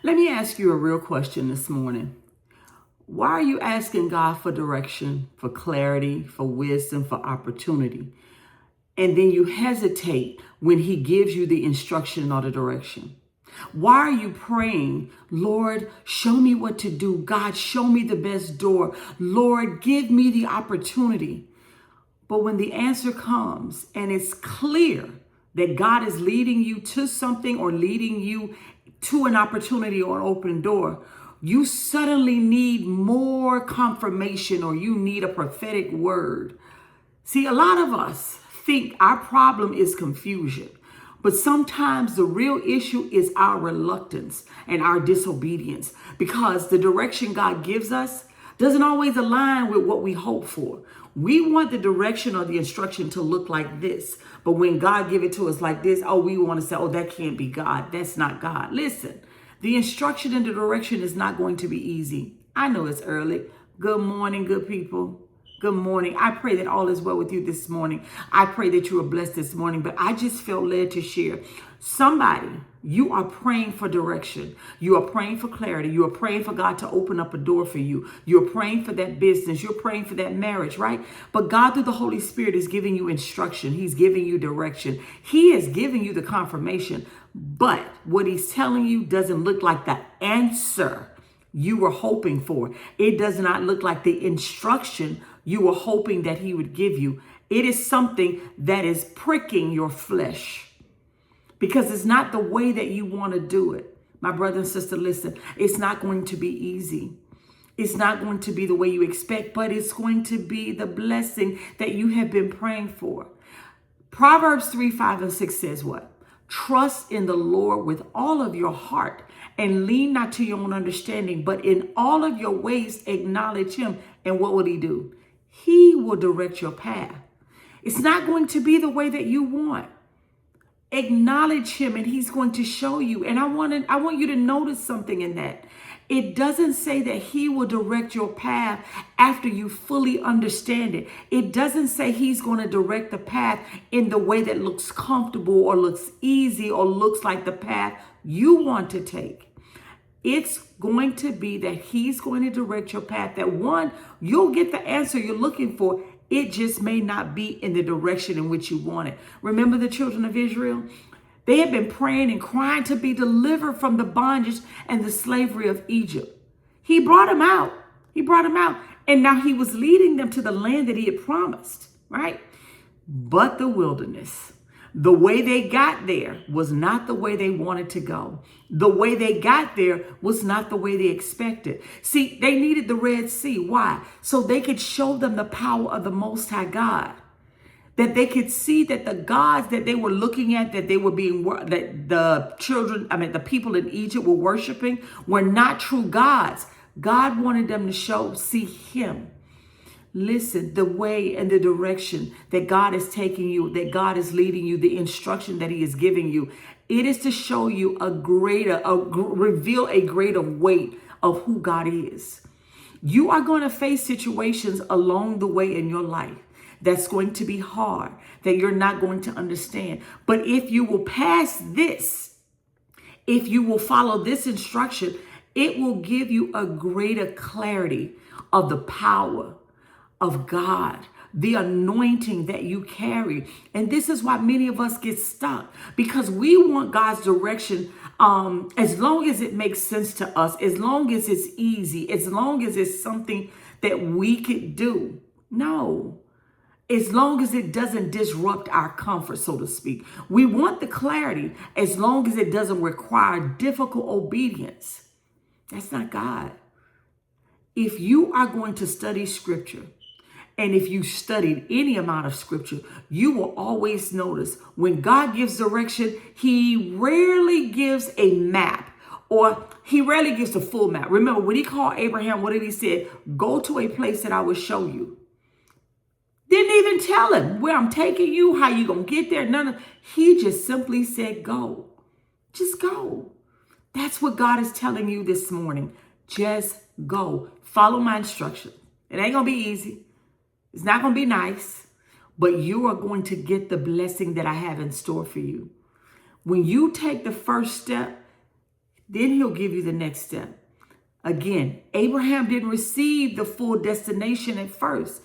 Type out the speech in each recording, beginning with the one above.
Let me ask you a real question this morning. Why are you asking God for direction, for clarity, for wisdom, for opportunity? And then you hesitate when he gives you the instruction or the direction. Why are you praying, Lord, show me what to do. God, show me the best door. Lord, give me the opportunity. But when the answer comes and it's clear that God is leading you to something or leading you to an opportunity or an open door, you suddenly need more confirmation or you need a prophetic word. See, a lot of us think our problem is confusion, but sometimes the real issue is our reluctance and our disobedience because the direction God gives us doesn't always align with what we hope for. We want the direction or the instruction to look like this, but when God give it to us like this, we want to say, that can't be God. That's not God. Listen, the instruction and the direction is not going to be easy. I know it's early. Good morning, good people. Good morning. I pray that all is well with you this morning. I pray that you are blessed this morning, but I just felt led to share. Somebody, you are praying for direction. You are praying for clarity. You are praying for God to open up a door for you. You're praying for that business. You're praying for that marriage, right? But God, through the Holy Spirit, is giving you instruction. He's giving you direction. He is giving you the confirmation. But what he's telling you doesn't look like the answer you were hoping for. It does not look like the instruction you were hoping that he would give you. It is something that is pricking your flesh because it's not the way that you want to do it. My brother and sister, listen, it's not going to be easy. It's not going to be the way you expect, but it's going to be the blessing that you have been praying for. Proverbs 3, 5, and 6 says what? Trust in the Lord with all of your heart and lean not to your own understanding, but in all of your ways acknowledge him. And what will he do? He will direct your path. It's not going to be the way that you want. Acknowledge him and he's going to show you. And I want you to notice something in that. It doesn't say that he will direct your path after you fully understand it. It doesn't say he's going to direct the path in the way that looks comfortable or looks easy or looks like the path you want to take. It's going to be that he's going to direct your path. That one, you'll get the answer you're looking for. It just may not be in the direction in which you want it. Remember the children of Israel? They had been praying and crying to be delivered from the bondage and the slavery of Egypt. He brought them out. He brought them out. And now he was leading them to the land that he had promised, right? But the wilderness, the way they got there was not the way they wanted to go. The way they got there was not the way they expected. See, they needed the Red Sea. Why? So they could show them the power of the Most High God. That they could see that the gods that they were looking at, that they were that the people in Egypt were worshiping were not true gods. God wanted them to see him. Listen, the way and the direction that God is taking you, that God is leading you, the instruction that he is giving you, it is to show you reveal a greater weight of who God is. You are going to face situations along the way in your life that's going to be hard, that you're not going to understand. But if you will pass this, if you will follow this instruction, it will give you a greater clarity of the power of God, the anointing that you carry. And this is why many of us get stuck, because we want God's direction as long as it makes sense to us, as long as it's easy, as long as it's something that we could do. No. As long as it doesn't disrupt our comfort, so to speak. We want the clarity as long as it doesn't require difficult obedience. That's not God. If you are going to study scripture, and if you studied any amount of scripture, you will always notice when God gives direction, he rarely gives a map, or he rarely gives a full map. Remember, when he called Abraham, what did he say? Go to a place that I will show you. Didn't even tell him where I'm taking you, how you going to get there. He just simply said, go. Just go. That's what God is telling you this morning. Just go. Follow my instructions. It ain't going to be easy. It's not going to be nice, but you are going to get the blessing that I have in store for you. When you take the first step, Then he'll give you the next step. Again, Abraham didn't receive the full destination at first.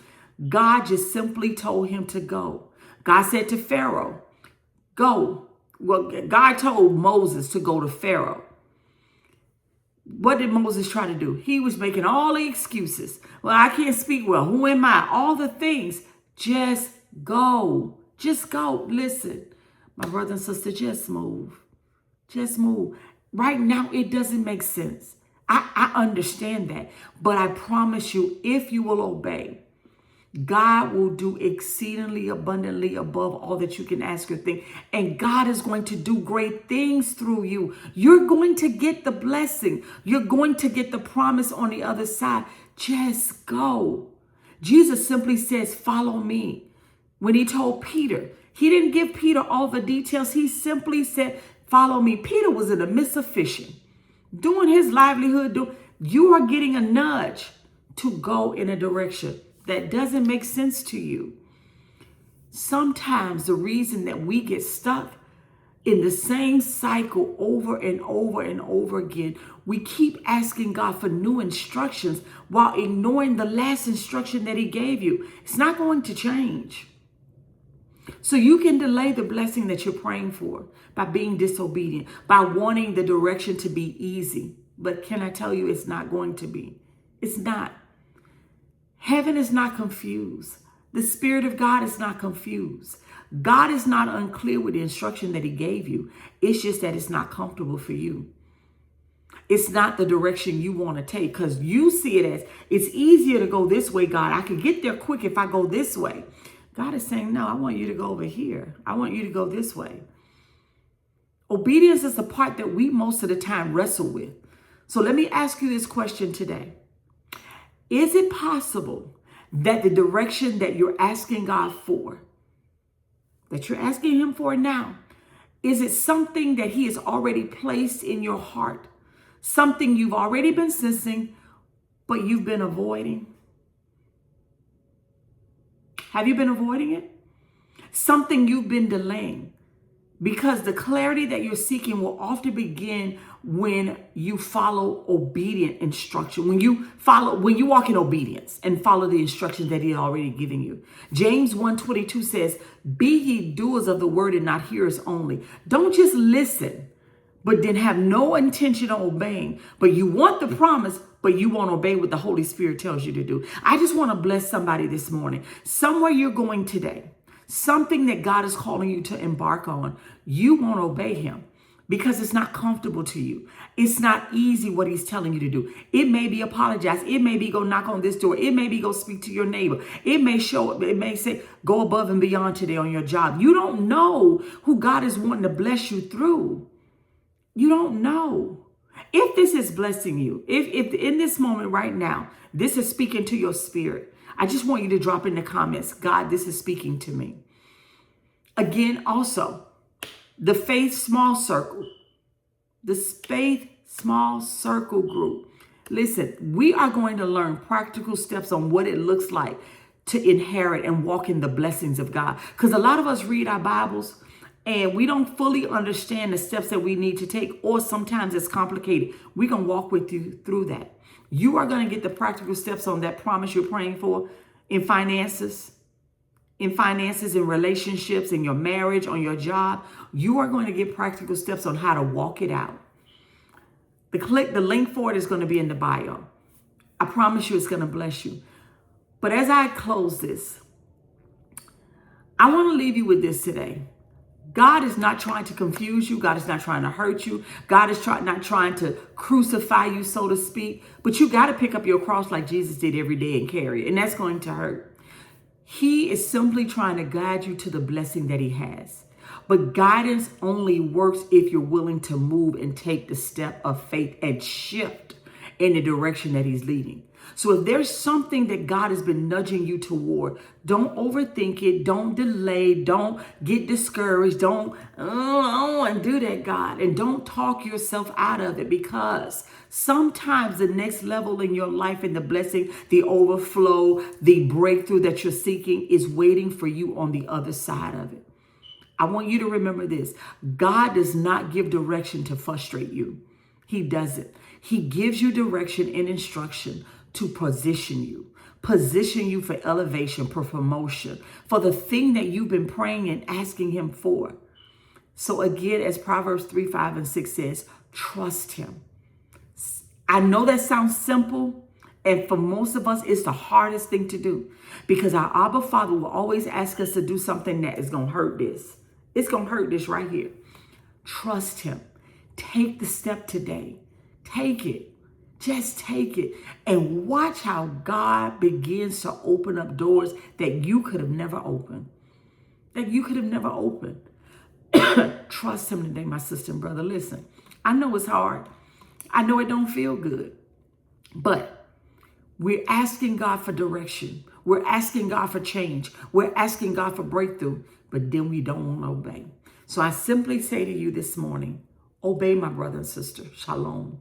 God just simply told him to go. God said to Pharaoh, go. Well, God told Moses to go to Pharaoh. What did Moses try to do? He was making all the excuses. Well, I can't speak well. Who am I? All the things. Just go. Just go. Listen, my brother and sister, just move. Just move. Right now, it doesn't make sense. I understand that. But I promise you, if you will obey, God will do exceedingly abundantly above all that you can ask or think. And God is going to do great things through you. You're going to get the blessing. You're going to get the promise on the other side. Just go. Jesus simply says, follow me. When he told Peter, he didn't give Peter all the details. He simply said, follow me. Peter was in the midst of fishing, doing his livelihood. You are getting a nudge to go in a direction that doesn't make sense to you. Sometimes the reason that we get stuck in the same cycle over and over and over again, we keep asking God for new instructions while ignoring the last instruction that he gave you. It's not going to change. So you can delay the blessing that you're praying for by being disobedient, by wanting the direction to be easy. But can I tell you, it's not going to be. It's not. Heaven is not confused. The Spirit of God is not confused. God is not unclear with the instruction that he gave you. It's just that it's not comfortable for you. It's not the direction you want to take because you see it as it's easier to go this way, God. I could get there quick if I go this way. God is saying, no, I want you to go over here. I want you to go this way. Obedience is the part that we most of the time wrestle with. So let me ask you this question today. Is it possible that the direction that you're asking God for, that you're asking him for now, is it something that he has already placed in your heart? Something you've already been sensing, but you've been avoiding? Have you been avoiding it? Something you've been delaying? Because the clarity that you're seeking will often begin when you follow obedient instruction, when you walk in obedience and follow the instructions that he already given you. James 1:22 says, be ye doers of the word and not hearers only. Don't just listen, but then have no intention of obeying. But you want the promise, but you won't obey what the Holy Spirit tells you to do. I just want to bless somebody this morning. Somewhere you're going today, something that God is calling you to embark on, you won't obey him because it's not comfortable to you. It's not easy what he's telling you to do. It may be apologize. It may be go knock on this door. It may be go speak to your neighbor. It may say go above and beyond today on your job. You don't know who God is wanting to bless you through. You don't know. If this is blessing you, if in this moment right now, this is speaking to your spirit, I just want you to drop in the comments, God, this is speaking to me. Again, also, the Faith Small Circle, the Faith Small Circle group. Listen, we are going to learn practical steps on what it looks like to inherit and walk in the blessings of God. Because a lot of us read our Bibles and we don't fully understand the steps that we need to take, or sometimes it's complicated. We're going to walk with you through that. You are going to get the practical steps on that promise you're praying for in finances, in relationships, in your marriage, on your job. You are going to get practical steps on how to walk it out. The link for it is going to be in the bio. I promise you it's going to bless you. But as I close this, I want to leave you with this today. God is not trying to confuse you. God is not trying to hurt you. God is not trying to crucify you, so to speak. But you got to pick up your cross like Jesus did every day and carry it. And that's going to hurt. He is simply trying to guide you to the blessing that he has. But guidance only works if you're willing to move and take the step of faith and shift in the direction that he's leading. So if there's something that God has been nudging you toward, don't overthink it. Don't delay. Don't get discouraged. I don't want to do that, God. And don't talk yourself out of it, because sometimes the next level in your life and the blessing, the overflow, the breakthrough that you're seeking is waiting for you on the other side of it. I want you to remember this. God does not give direction to frustrate you. He doesn't. He gives you direction and instruction to position you for elevation, for promotion, for the thing that you've been praying and asking him for. So again, as Proverbs 3, 5, and 6 says, trust him. I know that sounds simple, and for most of us, it's the hardest thing to do because our Abba Father will always ask us to do something that is going to hurt this. It's going to hurt this right here. Trust him. Take the step today. Take it. Just take it and watch how God begins to open up doors that you could have never opened. Trust him today, my sister and brother. Listen, I know it's hard. I know it don't feel good, but we're asking God for direction. We're asking God for change. We're asking God for breakthrough, but then we don't want to obey. So I simply say to you this morning, obey, my brother and sister. Shalom.